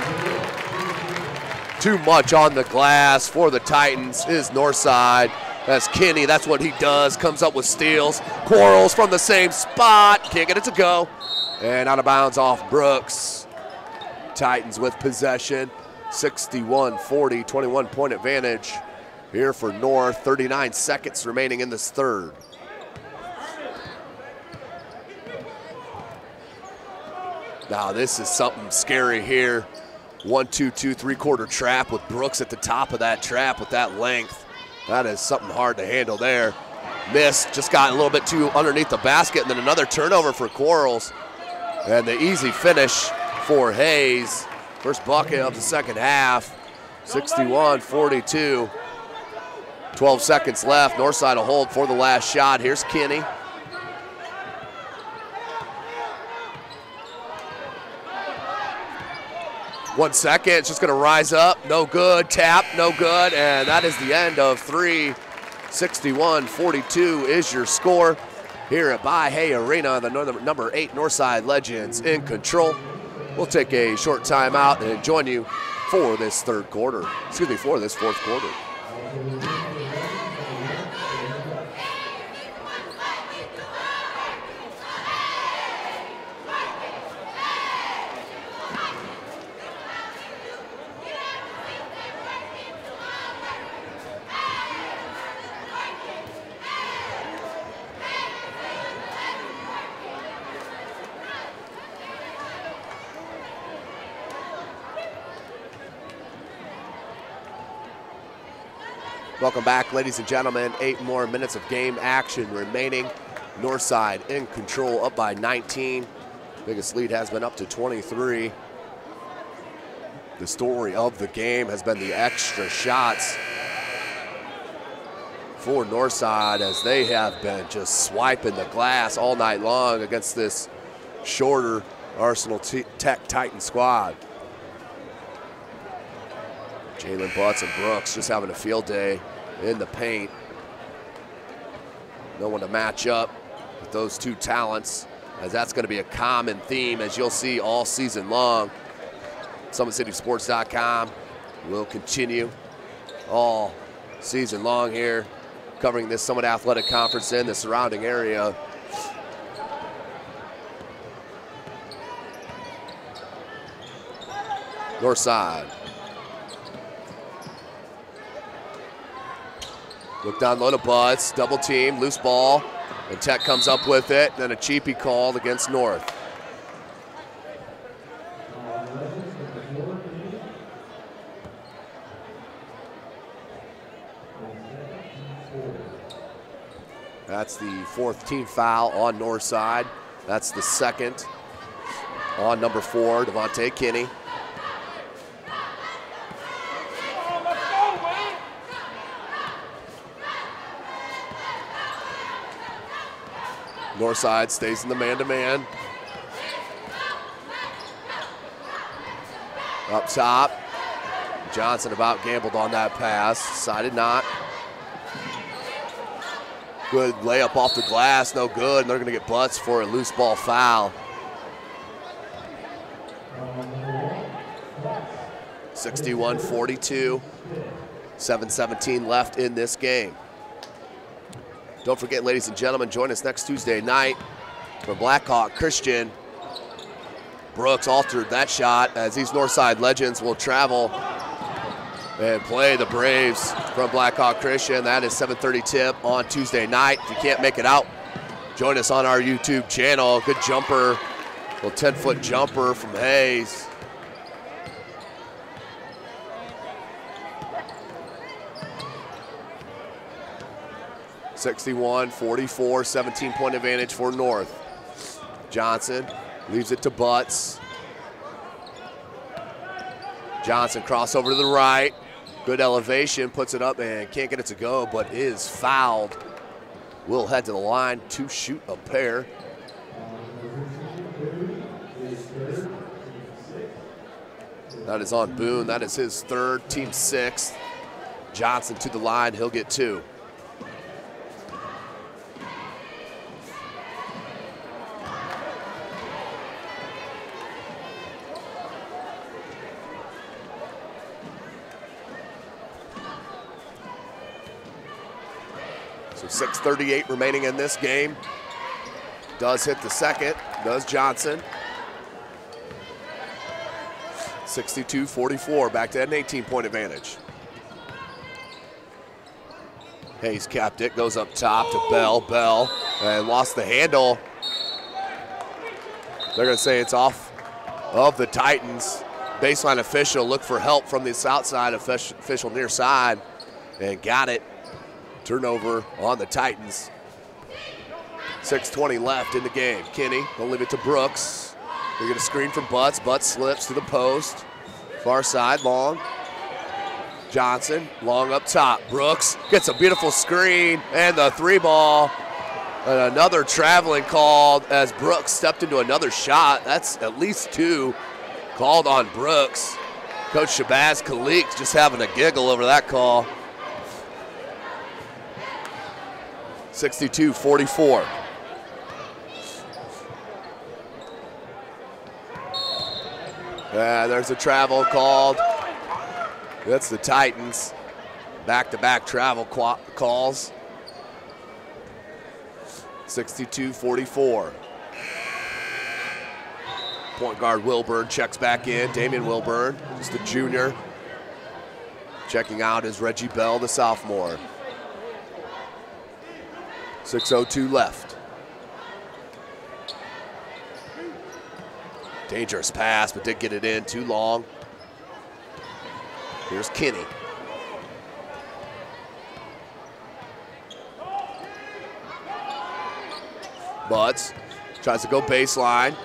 Too much on the glass for the Titans is Northside. That's Kenny, that's what he does. Comes up with steals. Quarles from the same spot. Can't get it to go. And out of bounds off Brooks. Titans with possession. 61-40, 21-point advantage here for North. 39 seconds remaining in this third. Now this is something scary here. 1-2-2 3/4 trap with Brooks at the top of that trap with that length. That is something hard to handle there. Missed, just got a little bit too underneath the basket, and then another turnover for Quarles. And the easy finish for Hayes. First bucket of the second half, 61-42. 12 seconds left, Northside will hold for the last shot. Here's Kinney. One second, it's just gonna rise up, no good, tap, no good, and that is the end of three. 61-42 is your score here at Mahoney Arena. The number 8 Northside Legends in control. We'll take a short timeout and join you for this for this fourth quarter. Welcome back, ladies and gentlemen. 8 more minutes of game action remaining. Northside in control, up by 19. Biggest lead has been up to 23. The story of the game has been the extra shots for Northside, as they have been just swiping the glass all night long against this shorter Arsenal Tech Titan squad. Jalen Butts and Brooks just having a field day in the paint. No one to match up with those two talents, as that's going to be a common theme, as you'll see all season long. SummitCitySports.com will continue all season long here, covering this Summit Athletic Conference in the surrounding area. Northside. Look down low to Butts, double team, loose ball, and Tech comes up with it. Then a cheapie called against North. That's the 4th team foul on Northside. That's the 2nd on number 4, Devontae Kinney. Northside stays in the man-to-man. Up top, Johnson about gambled on that pass, decided not. Good layup off the glass, no good, and they're gonna get Butts for a loose ball foul. 61-42, 7:17 left in this game. Don't forget, ladies and gentlemen, join us next Tuesday night for Blackhawk Christian. Brooks altered that shot, as these Northside Legends will travel and play the Braves from Blackhawk Christian. That is 7:30 tip on Tuesday night. If you can't make it out, join us on our YouTube channel. Good jumper, little 10-foot jumper from Hayes. (61-44), 17-point advantage for North. Johnson leaves it to Butts. Johnson crossover to the right. Good elevation, puts it up and can't get it to go, but is fouled. Will head to the line to shoot a pair. That is on Boone. That is his 3rd, team 6th. Johnson to the line, he'll get 2. So 6:38 remaining in this game. Does hit the second, does Johnson. 62-44, back to an 18-point advantage. Hayes kept it, goes up top to Bell, and lost the handle. They're gonna say it's off of the Titans. Baseline official looked for help from this outside official near side and got it. Turnover on the Titans. 6:20 left in the game. Kinney, they'll leave it to Brooks. They're gonna screen from Butts. Butts slips to the post. Far side, long. Johnson, long up top. Brooks gets a beautiful screen and the 3-ball. And another traveling called as Brooks stepped into another shot. That's at least 2 called on Brooks. Coach Shabazz Khalik just having a giggle over that call. 62-44. There's a travel called. That's the Titans. Back-to-back travel calls. 62-44. Point guard Wilburn checks back in. Damian Wilburn, just a junior. Checking out is Reggie Bell, the sophomore. 6:02 left. Dangerous pass, but did get it in too long. Here's Kinney. Butts tries to go baseline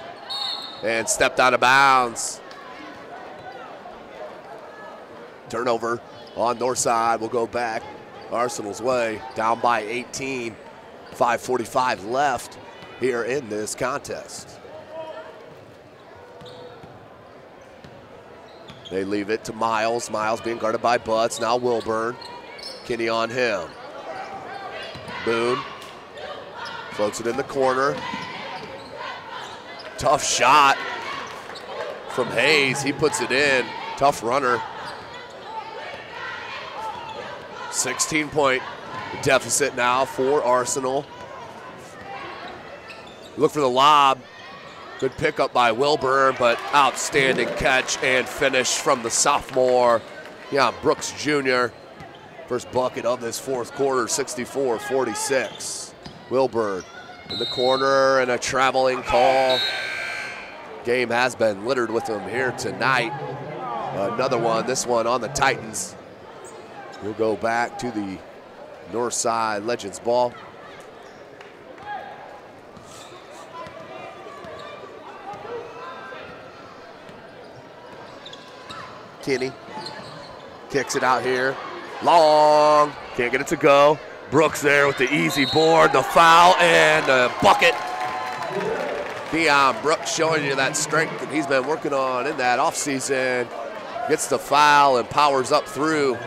and stepped out of bounds. Turnover on north side will go back Arsenal's way, down by 18. 5:45 left here in this contest. They leave it to Miles. Miles being guarded by Butts. Now Wilburn. Kinney on him. Boone floats it in the corner. Tough shot from Hayes. He puts it in. Tough runner. 16-point deficit now for Arsenal. Look for the lob. Good pickup by Wilburn, but outstanding catch and finish from the sophomore, Brooks Jr. First bucket of this fourth quarter, 64-46. Wilburn in the corner and a traveling call. Game has been littered with them here tonight. Another one, this one on the Titans. We'll go back to the north side Legends ball. Kinney kicks it out here. Long, can't get it to go. Brooks there with the easy board, the foul, and a bucket. Deion Brooks showing you that strength that he's been working on in that offseason. Gets the foul and powers up through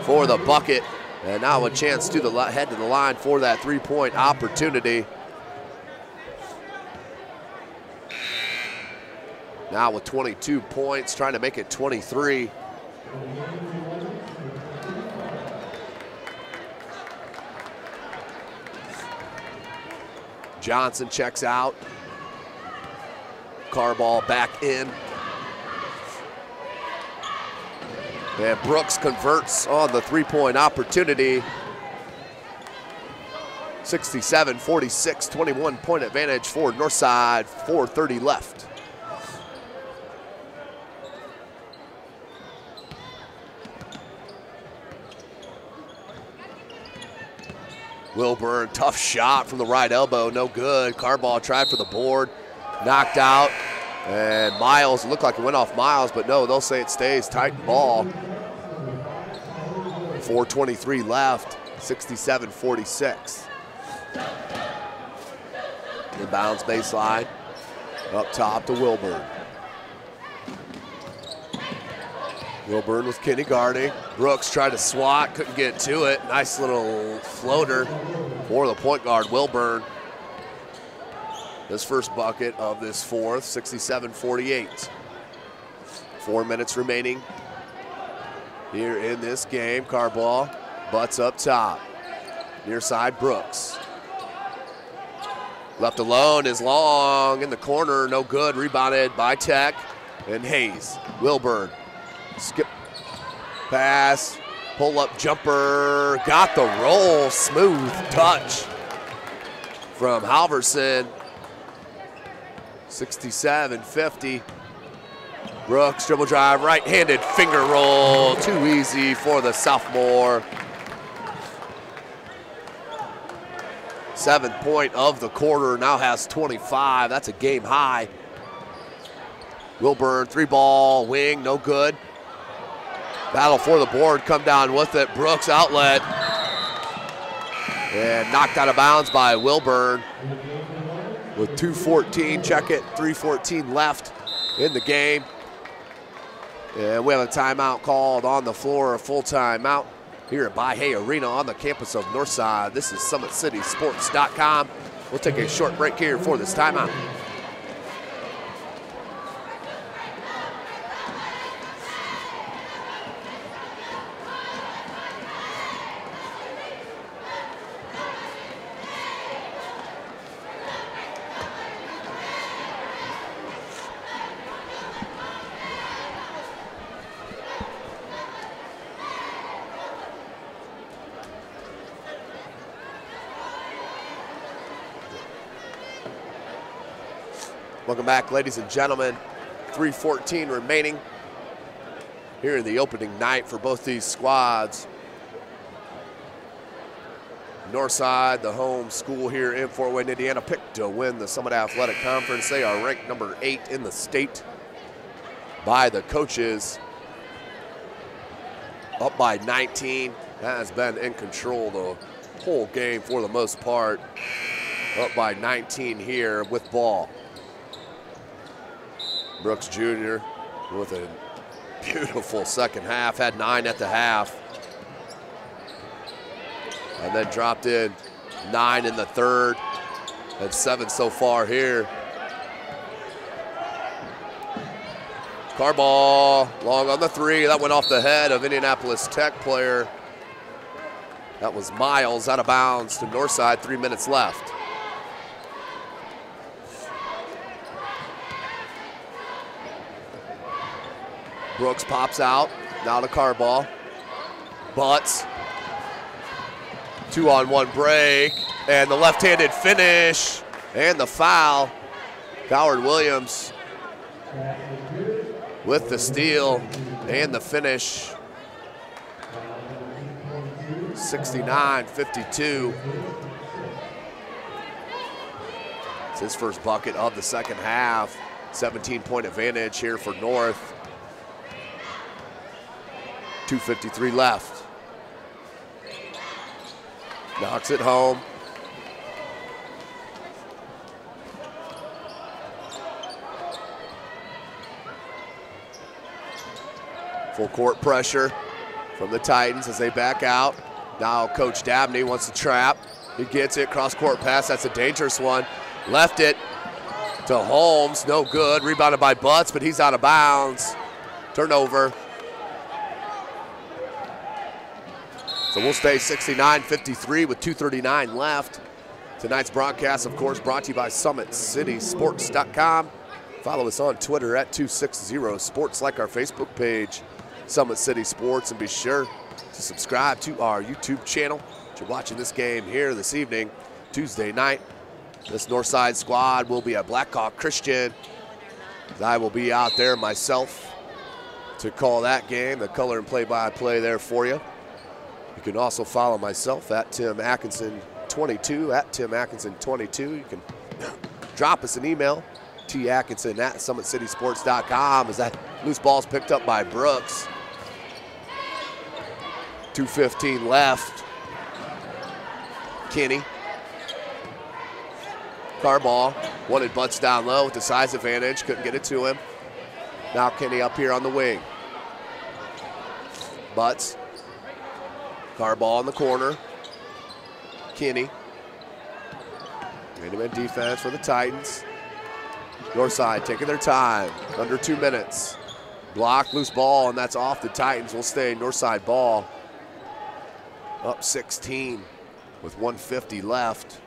for the bucket. And now a chance to head to the line for that three-point opportunity. Now with 22 points, trying to make it 23. Johnson checks out. Carball back in. And Brooks converts on the three-point opportunity. 67-46, 21-point advantage for Northside, 4:30 left. Wilburn, tough shot from the right elbow, no good. Carball tried for the board, knocked out. And Miles, looked like it went off Miles, but no, they'll say it stays. Titan ball. 4:23 left, 67-46. Inbounds baseline, up top to Wilburn. Wilburn with Kinney guarding. Brooks tried to swat, couldn't get to it. Nice little floater for the point guard, Wilburn. His first bucket of this fourth, 67-48. 4 minutes remaining here in this game. Carball, Butts up top. Near side, Brooks. Left alone is Long in the corner, no good. Rebounded by Tech and Hayes. Wilburn, skip pass, Pull-up jumper, got the roll, smooth touch from Halverson. 67-50. Brooks, dribble drive, right-handed finger roll, too easy for the sophomore. 7th point of the quarter, now has 25. That's a game high. Wilburn, 3-ball, wing, no good. Battle for the board, come down with it. Brooks outlet. And knocked out of bounds by Wilburn. With 2:14, check it, 3:14 left in the game. And we have a timeout called on the floor, a full timeout here at Bahia Arena on the campus of Northside. This is SummitCitySports.com. We'll take a short break here for this timeout. Welcome back, ladies and gentlemen. 3:14 remaining here in the opening night for both these squads. Northside, the home school here in Fort Wayne, Indiana, picked to win the Summit Athletic Conference. They are ranked number 8 in the state by the coaches. Up by 19, has been in control the whole game for the most part. Up by 19 here with ball. Brooks Jr. with a beautiful second half, had 9 at the half. And then dropped in 9 in the third, and 7 so far here. Carball, long on the 3, that went off the head of Indianapolis Tech player. That was Miles, out of bounds to Northside, 3 minutes left. Brooks pops out, now to Carball. Butts. 2-on-1 break, and the left-handed finish, and the foul. Howard Williams with the steal and the finish. 69-52. It's his first bucket of the second half. 17-point advantage here for North. 2:53 left. Knocks it home. Full court pressure from the Titans as they back out. Now Coach Dabney wants to trap. He gets it, cross court pass, that's a dangerous one. Left it to Holmes, no good. Rebounded by Butts, but he's out of bounds. Turnover. So we'll stay 69-53 with 2:39 left. Tonight's broadcast, of course, brought to you by SummitCitySports.com. Follow us on Twitter at 260sports, like our Facebook page, Summit City Sports, and be sure to subscribe to our YouTube channel. If you're watching this game here this evening, Tuesday night, this Northside squad will be at Blackhawk Christian. I will be out there myself to call that game, the color and play-by-play there for you. You can also follow myself at Tim Atkinson22, at Tim Atkinson22. You can drop us an email, tatkinson@SummitCitySports.com, as that loose ball's picked up by Brooks. 2:15 left. Kenny. Carball wanted Butts down low with the size advantage, couldn't get it to him. Now Kenny up here on the wing. Butts. Carball in the corner. Kenny. Man-to-man defense for the Titans. Northside taking their time, under 2 minutes. Block, loose ball, and that's off the Titans. Will stay Northside ball. Up 16 with 1:50 left.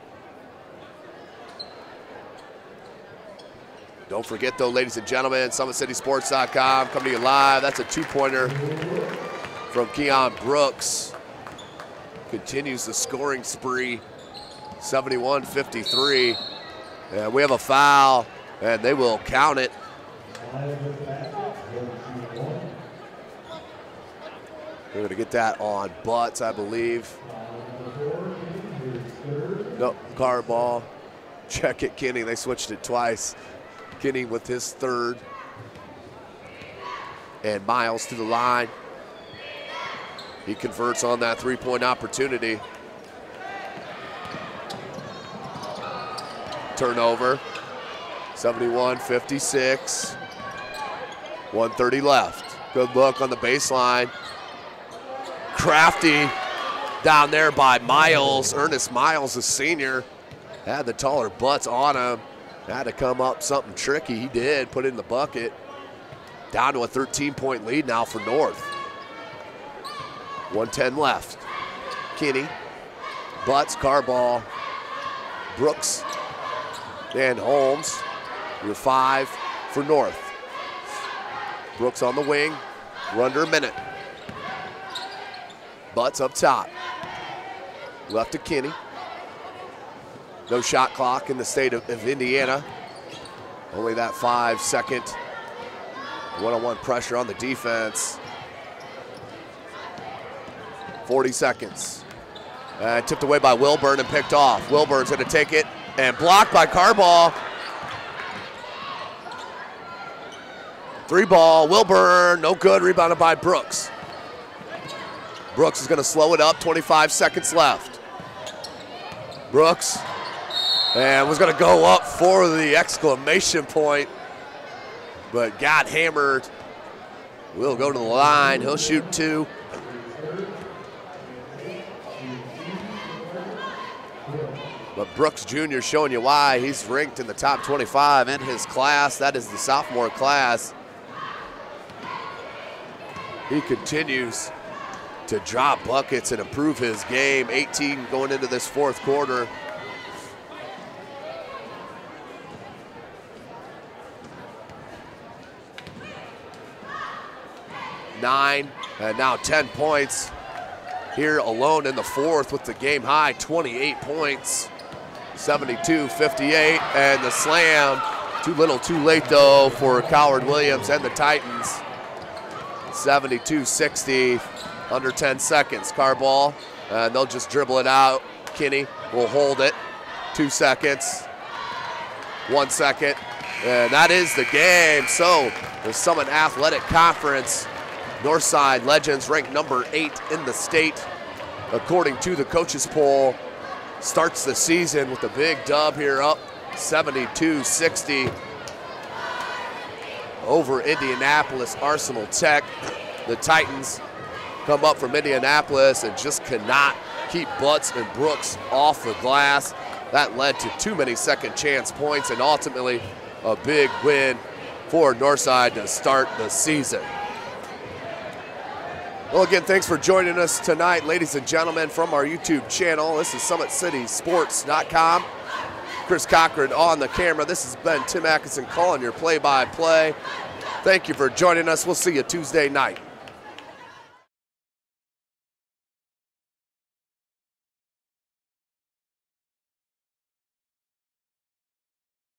Don't forget though, ladies and gentlemen, SummitCitySports.com coming to you live. That's a 2-pointer from Keon Brooks. Continues the scoring spree, 71-53. And we have a foul, and they will count it. We're going to get that on Butts, I believe. No, car ball. Check it, Kinney. They switched it twice. Kinney with his third. And Miles to the line. He converts on that three-point opportunity. Turnover, 71-56. 1:30 left. Good look on the baseline. Crafty down there by Miles. Ernest Miles, a senior, had the taller Butts on him. Had to come up something tricky. He did, put it in the bucket. Down to a 13-point lead now for North. 1:10 left. Kinney, Butts, Carball, Brooks, and Holmes. Your 5 for North. Brooks on the wing. We're under a minute. Butts up top. Left to Kinney. No shot clock in the state of Indiana. Only that 5-second one-on-one pressure on the defense. 40 seconds. Tipped away by Wilburn and picked off. Wilburn's going to take it and blocked by Carball. 3 ball, Wilburn, no good, rebounded by Brooks. Brooks is going to slow it up, 25 seconds left. Brooks, and was going to go up for the exclamation point, but got hammered. Will go to the line, he'll shoot 2. But Brooks Jr. showing you why he's ranked in the top 25 in his class. That is the sophomore class. He continues to drop buckets and improve his game. 18 going into this fourth quarter. Nine, and now 10 points here alone in the fourth with the game high 28 points. 72-58, and the slam. Too little, too late though for Coward Williams and the Titans. 72-60, under 10 seconds. Carball, and they'll just dribble it out. Kinney will hold it. 2 seconds, 1 second, and that is the game. So the Summit Athletic Conference, Northside Legends ranked number 8 in the state, according to the coaches poll. Starts the season with a big dub here, up 72-60 over Indianapolis Arsenal Tech. The Titans come up from Indianapolis and just cannot keep Butts and Brooks off the glass. That led to too many second chance points and ultimately a big win for Northside to start the season. Well, again, thanks for joining us tonight, ladies and gentlemen, from our YouTube channel. This is SummitCitySports.com. Chris Cochran on the camera. This has been Tim Atkinson calling your play-by-play. Thank you for joining us. We'll see you Tuesday night.